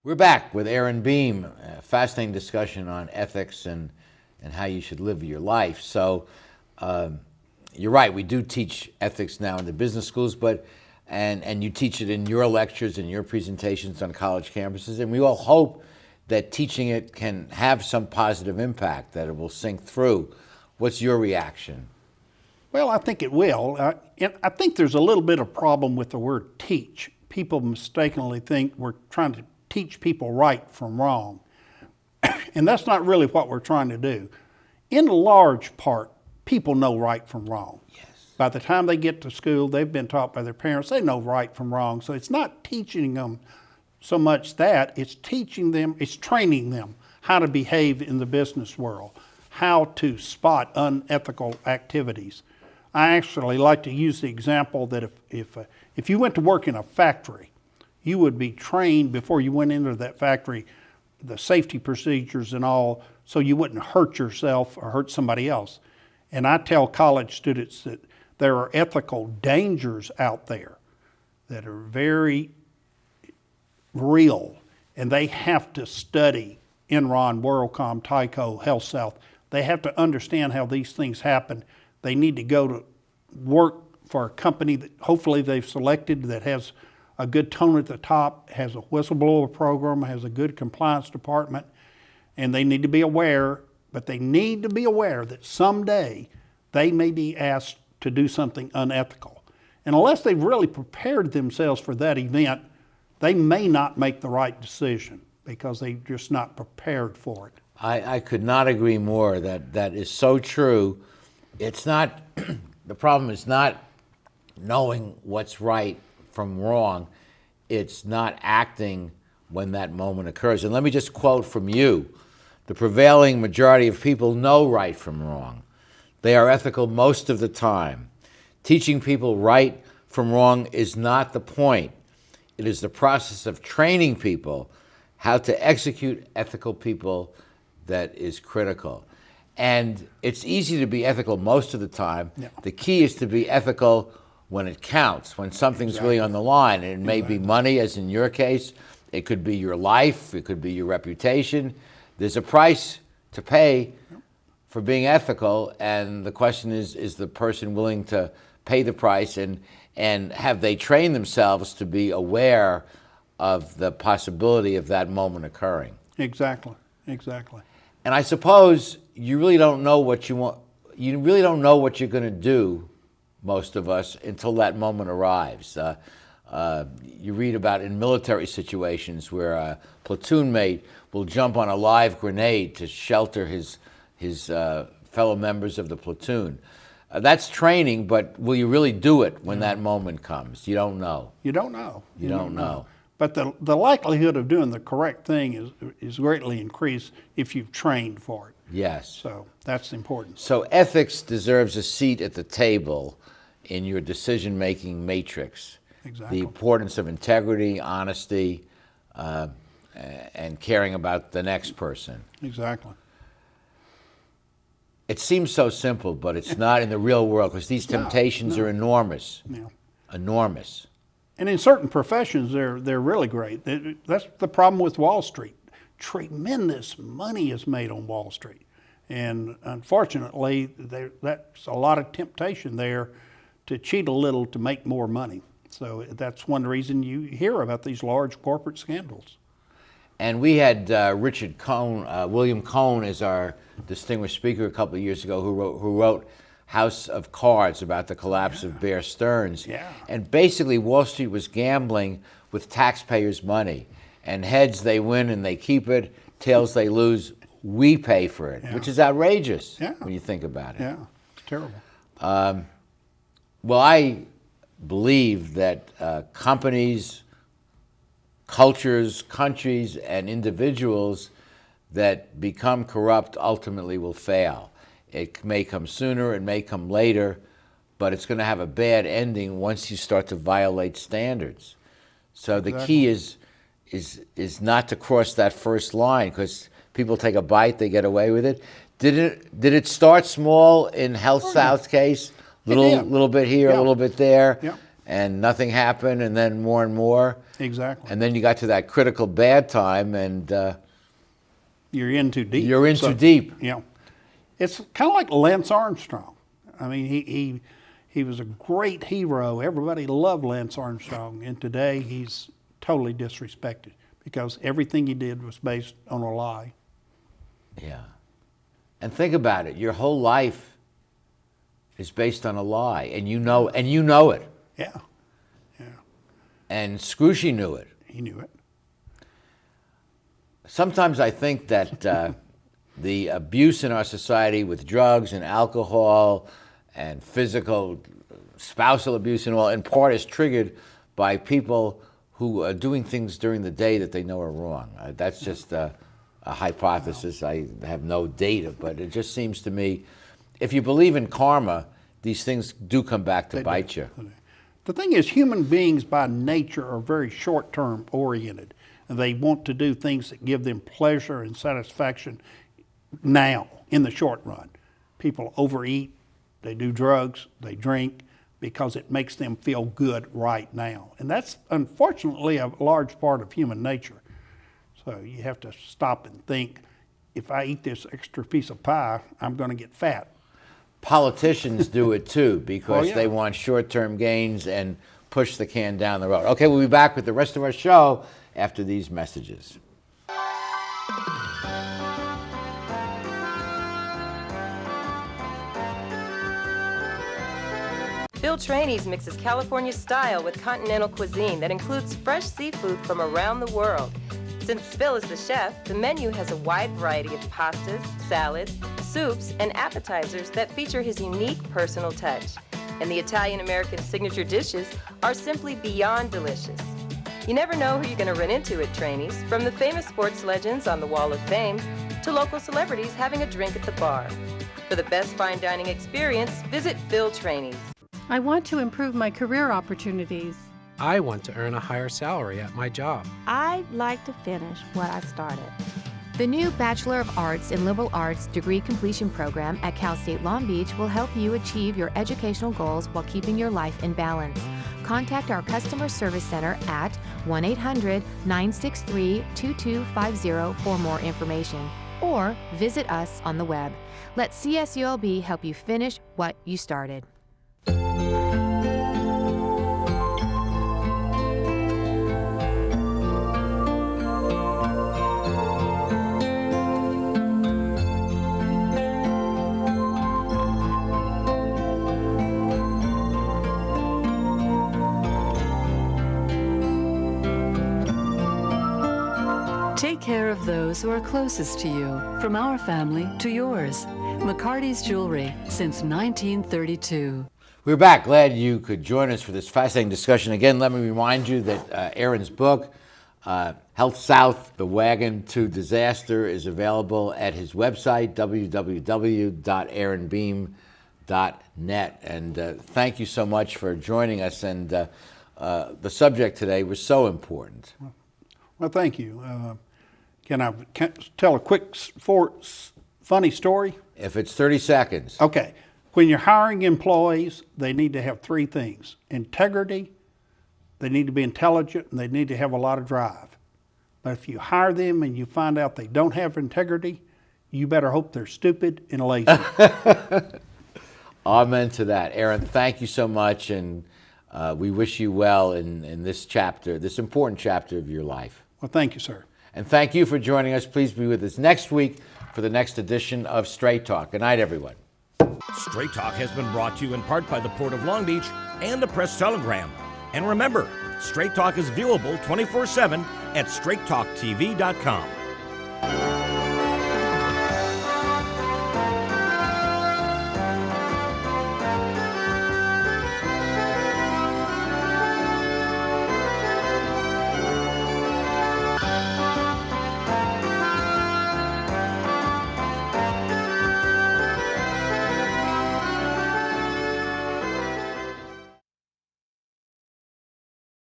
We're back with Aaron Beam, a fascinating discussion on ethics and how you should live your life. So you're right, we do teach ethics now in the business schools, and you teach it in your lectures and your presentations on college campuses, and we all hope that teaching it can have some positive impact, that it will sink through. What's your reaction? Well, I think it will. I think there's a little bit of problem with the word teach. People mistakenly think we're trying to teach people right from wrong. And that's not really what we're trying to do. In large part, people know right from wrong. Yes. By the time they get to school, they've been taught by their parents, they know right from wrong. So it's not teaching them so much that, it's teaching them, it's training them how to behave in the business world, how to spot unethical activities. I actually like to use the example that if you went to work in a factory, you would be trained before you went into that factory, the safety procedures and all, so you wouldn't hurt yourself or hurt somebody else. And I tell college students that there are ethical dangers out there that are very real, and they have to study Enron, WorldCom, Tyco, HealthSouth. They have to understand how these things happen. They need to go to work for a company that hopefully they've selected that has a good tone at the top, has a whistleblower program, has a good compliance department, and they need to be aware, but they need to be aware that someday they may be asked to do something unethical. And unless they've really prepared themselves for that event, they may not make the right decision because they're just not prepared for it. I could not agree more. That is so true. It's not, the problem is not knowing what's right from wrong. It's not acting when that moment occurs. And let me just quote from you. The prevailing majority of people know right from wrong. They are ethical most of the time. Teaching people right from wrong is not the point. It is the process of training people how to execute ethical people that is critical. And it's easy to be ethical most of the time. Yeah. The key is to be ethical when it counts, when something's really on the line. And it may be money, as in your case. It could be your life. It could be your reputation. There's a price to pay for being ethical, and the question is the person willing to pay the price, and have they trained themselves to be aware of the possibility of that moment occurring? Exactly, exactly. And I suppose you really don't know what you want. You really don't know what you're going to do, most of us, until that moment arrives. You read about in military situations where a platoon mate will jump on a live grenade to shelter his fellow members of the platoon. That's training, but will you really do it when that moment comes? You don't know. You don't know. You don't know. But the likelihood of doing the correct thing is greatly increased if you've trained for it. Yes. So that's important. So ethics deserves a seat at the table in your decision-making matrix. Exactly. The importance of integrity, honesty, and caring about the next person. Exactly. It seems so simple, but it's not in the real world, because these temptations are enormous. Yeah. Enormous. And in certain professions, they're really great. That's the problem with Wall Street. Tremendous money is made on Wall Street. And unfortunately, that's a lot of temptation there to cheat a little to make more money. So that's one reason you hear about these large corporate scandals. And we had Richard Cohn, William Cohn, as our distinguished speaker a couple of years ago, who wrote House of Cards about the collapse of Bear Stearns. Yeah. And basically Wall Street was gambling with taxpayers' money. And heads they win and they keep it, tails they lose, we pay for it, which is outrageous when you think about it. Yeah, it's terrible. Well, I believe that companies, cultures, countries, and individuals that become corrupt ultimately will fail. It may come sooner, it may come later, but it's going to have a bad ending once you start to violate standards. So the key is not to cross that first line, because people take a bite, they get away with it. Did it start small in HealthSouth's case? Little bit here, a little bit there, and nothing happened, and then more and more? Exactly. And then you got to that critical bad time, and You're in too deep. you're in too deep. Yeah. It's kind of like Lance Armstrong. I mean, he was a great hero. Everybody loved Lance Armstrong, and today he's totally disrespected because everything he did was based on a lie. Yeah. And think about it. Your whole life is based on a lie, and you know it. Yeah. Yeah. And Scrushy knew it. He knew it. Sometimes I think that the abuse in our society with drugs and alcohol and physical, spousal abuse and all, in part is triggered by people who are doing things during the day that they know are wrong. That's just a hypothesis. I have no data, but it just seems to me, if you believe in karma, these things do come back to bite you. The thing is, human beings by nature are very short-term oriented, and they want to do things that give them pleasure and satisfaction now, in the short run. People overeat, they do drugs, they drink, because it makes them feel good right now. And that's unfortunately a large part of human nature. So you have to stop and think, if I eat this extra piece of pie, I'm going to get fat. Politicians do it too, because they want short-term gains and push the can down the road. Okay, we'll be back with the rest of our show after these messages. Phil Trainees mixes California style with continental cuisine that includes fresh seafood from around the world. Since Phil is the chef, the menu has a wide variety of pastas, salads, soups, and appetizers that feature his unique personal touch. And the Italian-American signature dishes are simply beyond delicious. You never know who you're going to run into at Trainees, from the famous sports legends on the Wall of Fame to local celebrities having a drink at the bar. For the best fine dining experience, visit Phil Trainees. I want to improve my career opportunities. I want to earn a higher salary at my job. I'd like to finish what I started. The new Bachelor of Arts in Liberal Arts degree completion program at Cal State Long Beach will help you achieve your educational goals while keeping your life in balance. Contact our customer service center at 1-800-963-2250 for more information, or visit us on the web. Let CSULB help you finish what you started. Take care of those who are closest to you, from our family to yours. McCarty's Jewelry, since 1932. We're back. Glad you could join us for this fascinating discussion. Again, let me remind you that Aaron's book, HealthSouth, The Wagon to Disaster, is available at his website, www.aaronbeam.net. And thank you so much for joining us. And the subject today was so important. Well, thank you. Can I tell a quick funny story? If it's 30 seconds. Okay. When you're hiring employees, they need to have three things: integrity, they need to be intelligent, and they need to have a lot of drive. But if you hire them and you find out they don't have integrity, you better hope they're stupid and lazy. Amen to that. Aaron, thank you so much, and we wish you well in this chapter, this important chapter of your life. Well, thank you, sir. And thank you for joining us. Please be with us next week for the next edition of Straight Talk. Good night, everyone. Straight Talk has been brought to you in part by the Port of Long Beach and the Press Telegram. And remember, Straight Talk is viewable 24/7 at straighttalktv.com.